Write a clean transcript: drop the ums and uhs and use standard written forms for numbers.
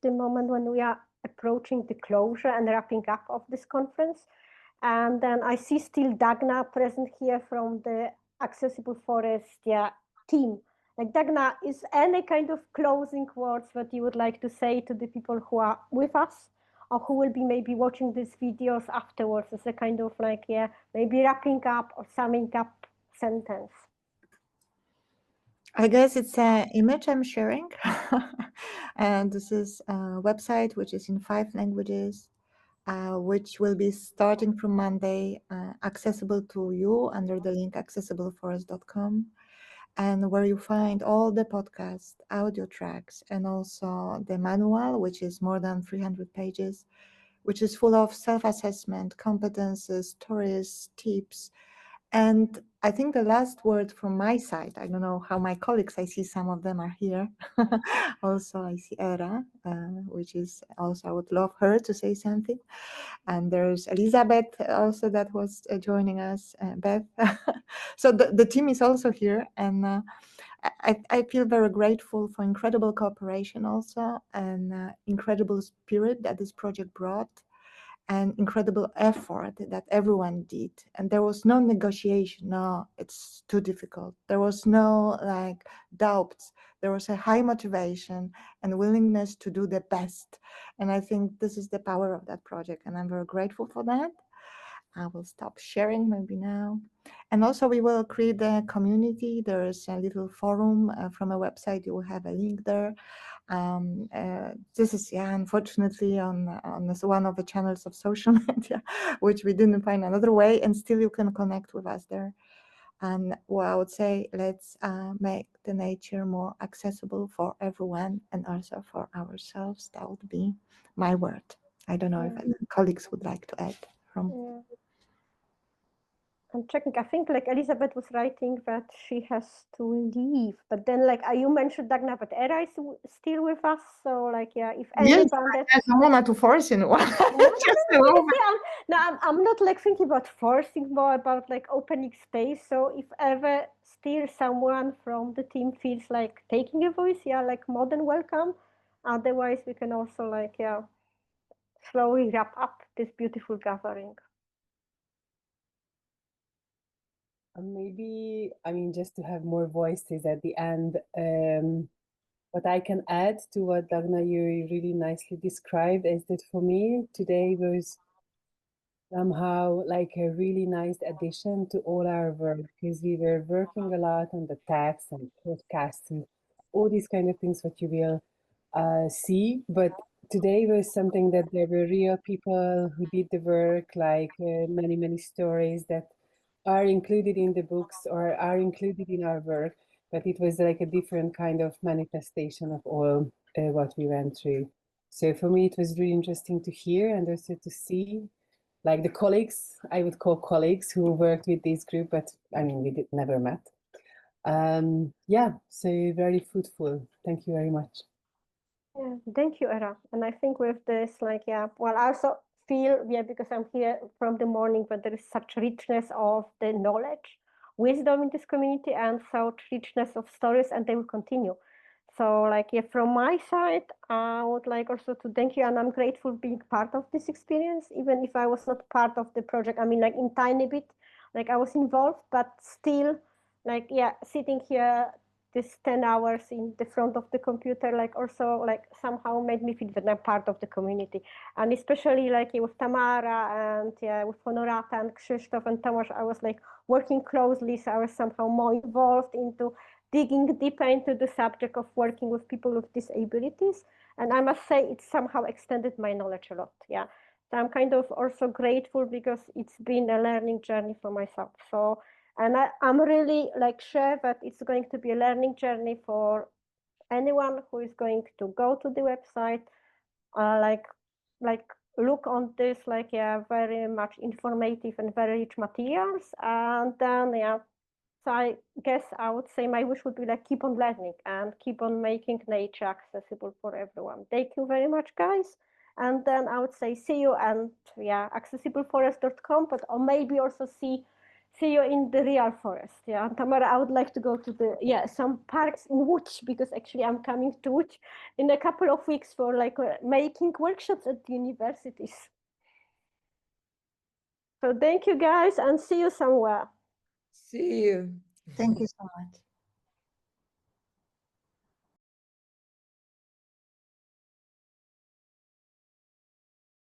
the moment when we are approaching the closure and wrapping up of this conference. And then I see still Dagna present here from the Accessible Forest team. Like Dagna, is any kind of closing words that you would like to say to the people who are with us or who will be maybe watching these videos afterwards as a kind of like, maybe wrapping up or summing up sentence? I guess it's an image I'm sharing. And this is a website which is in 5 languages, which will be starting from Monday, accessible to you under the link accessibleforest.com, and where you find all the podcast audio tracks and also the manual, which is more than 300 pages, which is full of self-assessment, competences, stories, tips. And I think the last word from my side, I don't know how my colleagues, I see some of them are here. Also, I see Era, which is also, I would love her to say something. And there's Elizabeth also that was joining us, Beth. So the team is also here. And I feel very grateful for incredible cooperation also, and incredible spirit that this project brought, and incredible effort that everyone did. And there was no negotiation, no, it's too difficult. There was no like doubts. There was a high motivation and willingness to do the best. And I think this is the power of that project, and I'm very grateful for that. I will stop sharing maybe now. And also we will create a community. There is a little forum from a website. You will have a link there. This is unfortunately on one of the channels of social media, which we didn't find another way, and still you can connect with us there. And well, I would say let's make the nature more accessible for everyone and also for ourselves. That would be my word. I don't know if colleagues would like to add from. I'm checking. I think like Elizabeth was writing that she has to leave, but then like you mentioned Dagna, but Era is still with us. So like if anyone I don't want to force anyone. I'm not like thinking about forcing, more about like opening space. So if ever still someone from the team feels like taking a voice, like more than welcome. Otherwise, we can also like slowly wrap up this beautiful gathering. Maybe, I mean, just to have more voices at the end, what I can add to what Dagna, you really nicely described, is that for me, today was somehow like a really nice addition to all our work, because we were working a lot on the text and podcasts and all these kind of things that you will see. But today was something that there were real people who did the work, like many, many stories that are included in the books or are included in our work, but it was like a different kind of manifestation of all what we went through. So for me, it was really interesting to hear and also to see like the colleagues, I would call colleagues, who worked with this group, but I mean, we never met. So very fruitful. Thank you very much. Yeah, thank you, Era. And I think with this, like, I also feel, because I'm here from the morning, but there is such richness of the knowledge, wisdom in this community, and such richness of stories, and they will continue. So like, from my side, I would like also to thank you, and I'm grateful being part of this experience, even if I was not part of the project. I mean, like in tiny bit, like I was involved, but still, like, sitting here this 10 hours in the front of the computer, like also like somehow made me feel that I'm part of the community. And especially like with Tamara and with Honorata and Krzysztof and Tomasz, I was like working closely. So I was somehow more involved into digging deeper into the subject of working with people with disabilities. And I must say it somehow extended my knowledge a lot. So I'm kind of also grateful because it's been a learning journey for myself. So, and I'm really like sure that it's going to be a learning journey for anyone who is going to go to the website, like look on this, like very much informative and very rich materials. And then so I guess I would say my wish would be like keep on learning and keep on making nature accessible for everyone. Thank you very much, guys. And then I would say see you and accessibleforest.com, but or maybe also see see you in the real forest. Yeah, and Tamara, I would like to go to the some parks in Łódź, because actually I'm coming to Łódź in a couple of weeks for like making workshops at the universities. So thank you guys, and see you somewhere. See you. Thank you so much.